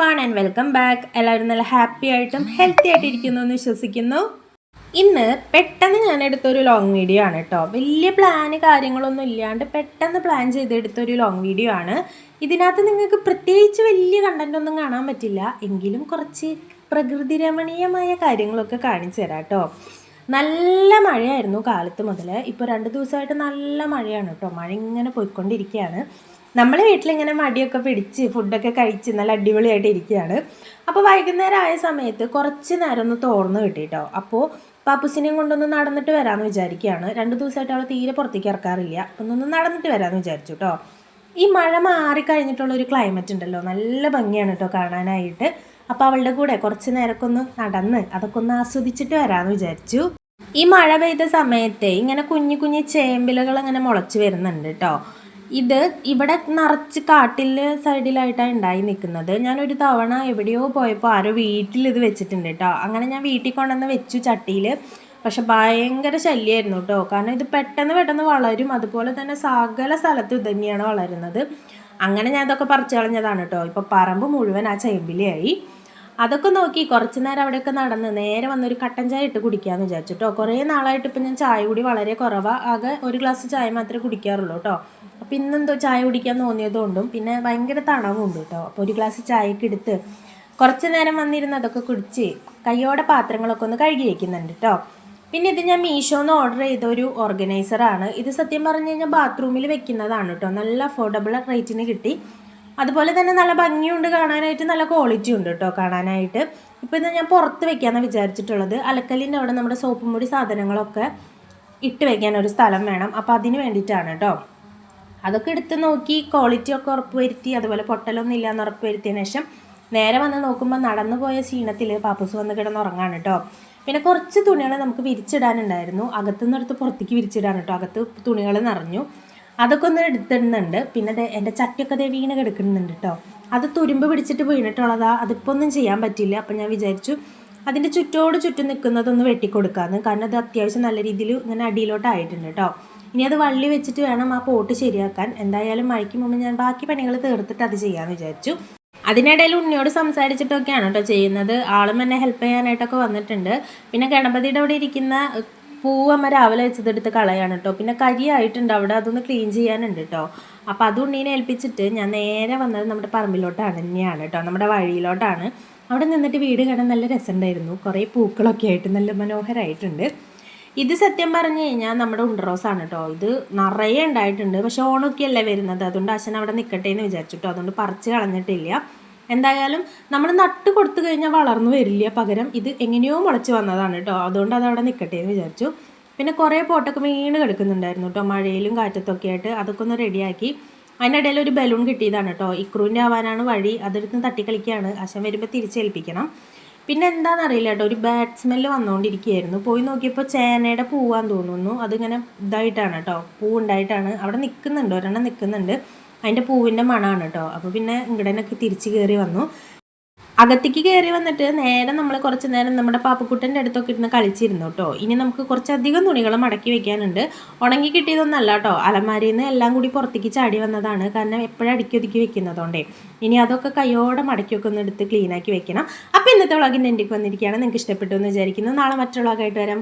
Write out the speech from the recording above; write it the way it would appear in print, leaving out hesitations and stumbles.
Everyone and welcome back. എല്ലാവരും നല്ല happy ആയിട്ടും ഹെൽത്തി ആയിട്ട് ഇരിക്കുന്നു എന്ന് വിശ്വസിക്കുന്നു. ഇന്ന് പെട്ടെന്ന് ഞാൻ എടുത്തൊരു ലോങ് വീഡിയോ ആണ് കേട്ടോ. വലിയ പ്ലാന് കാര്യങ്ങളൊന്നും ഇല്ലാണ്ട് പെട്ടെന്ന് പ്ലാൻ ചെയ്തെടുത്തൊരു ലോങ് വീഡിയോ ആണ്. ഇതിനകത്ത് നിങ്ങൾക്ക് പ്രത്യേകിച്ച് വലിയ കണ്ടന്റ് ഒന്നും കാണാൻ പറ്റില്ല, എങ്കിലും കുറച്ച് പ്രകൃതി രമണീയമായ കാര്യങ്ങളൊക്കെ കാണിച്ചു തരാം കേട്ടോ. നല്ല മഴയായിരുന്നു കാലത്ത് മുതൽ. ഇപ്പോൾ 2 ദിവസമായിട്ട് നല്ല മഴയാണ് കേട്ടോ. മഴ ഇങ്ങനെ പോയിക്കൊണ്ടിരിക്കുകയാണ്. നമ്മൾ വീട്ടിലിങ്ങനെ മടിയൊക്കെ പിടിച്ച് ഫുഡൊക്കെ കഴിച്ച് നല്ല അടിപൊളിയായിട്ട് ഇരിക്കുകയാണ്. അപ്പോൾ വൈകുന്നേരം ആയ സമയത്ത് കുറച്ച് നേരം ഒന്ന് തോർന്ന് കിട്ടിയിട്ടോ. അപ്പോൾ പാപ്പുസിനെയും കൊണ്ടൊന്ന് നടന്നിട്ട് വരാമെന്ന് വിചാരിക്കുകയാണ്. 2 ദിവസമായിട്ട് അവൾ തീരെ പുറത്തേക്ക് ഇറക്കാറില്ല. അപ്പം ഒന്ന് നടന്നിട്ട് വരാമെന്ന് വിചാരിച്ചു കേട്ടോ. ഈ മഴ മാറിക്കഴിഞ്ഞിട്ടുള്ളൊരു ക്ലൈമറ്റ് ഉണ്ടല്ലോ, നല്ല ഭംഗിയാണ് കേട്ടോ കാണാനായിട്ട്. അപ്പോൾ അവളുടെ കൂടെ കുറച്ച് നേരമൊക്കെ ഒന്ന് നടന്ന് അതൊക്കെ ഒന്ന് ആസ്വദിച്ചിട്ട് വരാമെന്ന് വിചാരിച്ചു. ഈ മഴ പെയ്ത സമയത്ത് ഇങ്ങനെ കുഞ്ഞു കുഞ്ഞു ചേമ്പിലകൾ ഇങ്ങനെ മുളച്ച് വരുന്നുണ്ട് കേട്ടോ. ഇത് ഇവിടെ നിറച്ച് കാട്ടിൽ സൈഡിലായിട്ടാണ് ഉണ്ടായി നിൽക്കുന്നത്. ഞാനൊരു തവണ എവിടെയോ പോയപ്പോൾ ആരോ വീട്ടിൽ ഇത് വെച്ചിട്ടുണ്ട് കേട്ടോ. അങ്ങനെ ഞാൻ വീട്ടിൽ കൊണ്ടുവന്ന് വെച്ചു ചട്ടിയിൽ. പക്ഷെ ഭയങ്കര ശല്യമായിരുന്നു കേട്ടോ. കാരണം ഇത് പെട്ടെന്ന് വളരും. അതുപോലെ തന്നെ സകല സ്ഥലത്തും ഇത് തന്നെയാണ് വളരുന്നത്. അങ്ങനെ ഞാൻ ഇതൊക്കെ പറിച്ചു കളഞ്ഞതാണ് കേട്ടോ. ഇപ്പോൾ പറമ്പ് മുഴുവൻ ആ ചേമ്പിലയായി. അതൊക്കെ നോക്കി കുറച്ച് നേരം അവിടെയൊക്കെ നടന്ന് നേരെ വന്നൊരു കട്ടൻ ചായ ഇട്ട് കുടിക്കാമെന്ന് വിചാരിച്ചു കേട്ടോ. കുറേ നാളായിട്ട് ഇപ്പം ഞാൻ ചായ കൂടി വളരെ കുറവാണ്. ആകെ ഒരു ഗ്ലാസ് ചായ മാത്രമേ കുടിക്കാറുള്ളൂ കേട്ടോ. അപ്പോൾ ഇന്നെന്തോ ചായ കുടിക്കാൻ തോന്നിയതുകൊണ്ടും പിന്നെ ഭയങ്കര തണവുണ്ട് കേട്ടോ. അപ്പോൾ ഒരു ഗ്ലാസ് ചായയൊക്കെ എടുത്ത് കുറച്ച് നേരം വന്നിരുന്ന് അതൊക്കെ കുടിച്ച് കയ്യോടെ പാത്രങ്ങളൊക്കെ ഒന്ന് കഴുകി വയ്ക്കുന്നുണ്ട് കേട്ടോ. പിന്നെ ഇത് ഞാൻ മീഷോന്ന് ഓർഡർ ചെയ്ത ഒരു ഓർഗനൈസറാണ്. ഇത് സത്യം പറഞ്ഞു കഴിഞ്ഞാൽ ബാത്റൂമിൽ വെക്കുന്നതാണ് കേട്ടോ. നല്ല അഫോർഡബിൾ റേറ്റിന് കിട്ടി. അതുപോലെ തന്നെ നല്ല ഭംഗിയുണ്ട് കാണാനായിട്ട്, നല്ല ക്വാളിറ്റി ഉണ്ട് കേട്ടോ കാണാനായിട്ട്. ഇപ്പോൾ ഇത് ഞാൻ പുറത്ത് വെക്കാമെന്നാണ് വിചാരിച്ചിട്ടുള്ളത്. അലക്കലിൻ്റെ അവിടെ നമ്മുടെ സോപ്പും പൊടി സാധനങ്ങളൊക്കെ ഇട്ട് വെക്കാൻ ഒരു സ്ഥലം വേണം. അപ്പോൾ അതിന് വേണ്ടിയിട്ടാണ് കേട്ടോ. അതൊക്കെ എടുത്ത് നോക്കി ക്വാളിറ്റിയൊക്കെ ഉറപ്പ് വരുത്തി, അതുപോലെ പൊട്ടലൊന്നും ഇല്ലയെന്ന് ഉറപ്പ് വരുത്തിയതിന് ശേഷം നേരെ വന്ന് നോക്കുമ്പോൾ നടന്നു പോയ ക്ഷീണത്തിൽ പാപ്പൂസ് വന്ന് കിടന്നുറങ്ങാണ് കേട്ടോ. പിന്നെ കുറച്ച് തുണികൾ നമുക്ക് വിരിച്ചിടാനുണ്ടായിരുന്നു. അകത്തുനിന്ന് എടുത്ത് പുറത്തേക്ക് വിരിച്ചിടാൻ കേട്ടോ. അകത്ത് തുണികൾ നിറഞ്ഞു. അതൊക്കെ ഒന്ന് എടുത്തിടുന്നുണ്ട്. പിന്നെ എൻ്റെ ചട്ടിയൊക്കെ വീണ് കിടക്കുന്നുണ്ട് കേട്ടോ. അത് തുരുമ്പ് പിടിച്ചിട്ട് വീണിട്ടുള്ളതാ. അതിപ്പോൾ ഒന്നും ചെയ്യാൻ പറ്റില്ല. അപ്പം ഞാൻ വിചാരിച്ചു അതിൻ്റെ ചുറ്റും നിൽക്കുന്നതൊന്ന് വെട്ടിക്കൊടുക്കാമെന്ന്. കാരണം അത് അത്യാവശ്യം നല്ല രീതിയിൽ ഇങ്ങനെ അടിയിലോട്ടായിട്ടുണ്ട് കേട്ടോ. ഇനി അത് വള്ളി വെച്ചിട്ട് വേണം ആ പോട്ട് ശരിയാക്കാൻ. എന്തായാലും മഴയ്ക്ക് മുമ്പ് ഞാൻ ബാക്കി പണികൾ തീർത്തിട്ട് അത് ചെയ്യാമെന്ന് വിചാരിച്ചു. അതിനിടയിൽ ഉണ്ണിയോട് സംസാരിച്ചിട്ടൊക്കെയാണ് കേട്ടോ ചെയ്യുന്നത്. ആളും എന്നെ ഹെൽപ്പ് ചെയ്യാനായിട്ടൊക്കെ വന്നിട്ടുണ്ട്. പിന്നെ ഗണപതിയുടെ അവിടെ ഇരിക്കുന്ന പൂവ് അമ്മ രാവിലെ വെച്ചതെടുത്ത് കളയാണ് കേട്ടോ. പിന്നെ കരിയായിട്ടുണ്ട് അവിടെ, അതൊന്ന് ക്ലീൻ ചെയ്യാനുണ്ട് കേട്ടോ. അപ്പോൾ അത് ഉണ്ണീനെ ഏൽപ്പിച്ചിട്ട് ഞാൻ നേരെ വന്നത് നമ്മുടെ പറമ്പിലോട്ടാണ് തന്നെയാണ് കേട്ടോ, നമ്മുടെ വഴിയിലോട്ടാണ്. അവിടെ നിന്നിട്ട് വീട് കാണാൻ നല്ല രസമുണ്ടായിരുന്നു. കുറേ പൂക്കളൊക്കെ ആയിട്ട് നല്ല മനോഹരമായിട്ടുണ്ട്. ഇത് സത്യം പറഞ്ഞു കഴിഞ്ഞാൽ നമ്മുടെ ഉണ്ടറോസാണ് കേട്ടോ. ഇത് നിറയെ ഉണ്ടായിട്ടുണ്ട്. പക്ഷെ ഓണമൊക്കെയല്ലേ വരുന്നത്, അതുകൊണ്ട് അച്ഛൻ അവിടെ നിൽക്കട്ടെ എന്ന് വിചാരിച്ചു കേട്ടോ. അതുകൊണ്ട് പറിച്ച് കളഞ്ഞിട്ടില്ല. എന്തായാലും നമ്മൾ നട്ട് കൊടുത്തു കഴിഞ്ഞാൽ വളർന്നു വരില്ല. പകരം ഇത് എങ്ങനെയോ മുളച്ച് വന്നതാണ് കേട്ടോ. അതുകൊണ്ട് അതവിടെ നിൽക്കട്ടെ എന്ന് വിചാരിച്ചു. പിന്നെ കുറേ പോട്ടൊക്കെ വീണ് കിടക്കുന്നുണ്ടായിരുന്നു കേട്ടോ, മഴയിലും കാറ്റത്തൊക്കെ ആയിട്ട്. അതൊക്കെ ഒന്ന് റെഡിയാക്കി. അതിനിടയിൽ ഒരു ബലൂൺ കിട്ടിയതാണ് കേട്ടോ. ഇക്രൂൻ്റെ ആവാനാണ് വഴി. അതെടുത്ത് തട്ടിക്കളിക്കുകയാണ്. അച്ഛൻ വരുമ്പോൾ തിരിച്ചേൽപ്പിക്കണം. പിന്നെ എന്താണെന്നറിയില്ല കേട്ടോ, ഒരു ബാഡ് സ്മെല്ല് വന്നുകൊണ്ടിരിക്കുകയായിരുന്നു. പോയി നോക്കിയപ്പോൾ ചേനയുടെ പൂവാന്ന് തോന്നുന്നു. അതിങ്ങനെ ഇതായിട്ടാണ് കേട്ടോ, പൂവുണ്ടായിട്ടാണ് അവിടെ നിൽക്കുന്നുണ്ട്. ഒരെണ്ണം നിൽക്കുന്നുണ്ട്. അതിൻ്റെ പൂവിൻ്റെ മണമാണ് കേട്ടോ. അപ്പോൾ പിന്നെ ഇങ്ങടനൊക്കെ തിരിച്ച് കയറി വന്നു. അകത്തേക്ക് കയറി വന്നിട്ട് നേരെ നമ്മൾ കുറച്ച് നേരം നമ്മുടെ പാപ്പക്കുട്ടൻ്റെ അടുത്തൊക്കെ ഇരുന്ന് കളിച്ചിരുന്നു കേട്ടോ. ഇനി നമുക്ക് കുറച്ചധികം തുണികൾ മടക്കി വെക്കാനുണ്ട്. ഉണങ്ങി കിട്ടിയതൊന്നല്ല കേട്ടോ, അലമാരിയിൽ നിന്ന് എല്ലാം കൂടി പുറത്തേക്ക് ചാടി വന്നതാണ്. കാരണം എപ്പോഴും അടുക്കി ഒതുക്കി വെക്കുന്നതുകൊണ്ടേ. ഇനി അതൊക്കെ കയ്യോടെ മടക്കിയൊക്കെ ഒന്ന് എടുത്ത് ക്ലീനാക്കി വെക്കണം. അപ്പോൾ ഇന്നത്തെ വ്ളോഗിൻ്റെ എൻ്റെക്ക് വന്നിരിക്കുകയാണ്. നിങ്ങൾക്ക് ഇഷ്ടപ്പെട്ടു എന്ന് വിചാരിക്കുന്നു. നാളെ മറ്റുള്ള വ്ളോഗായിട്ട് വരാം.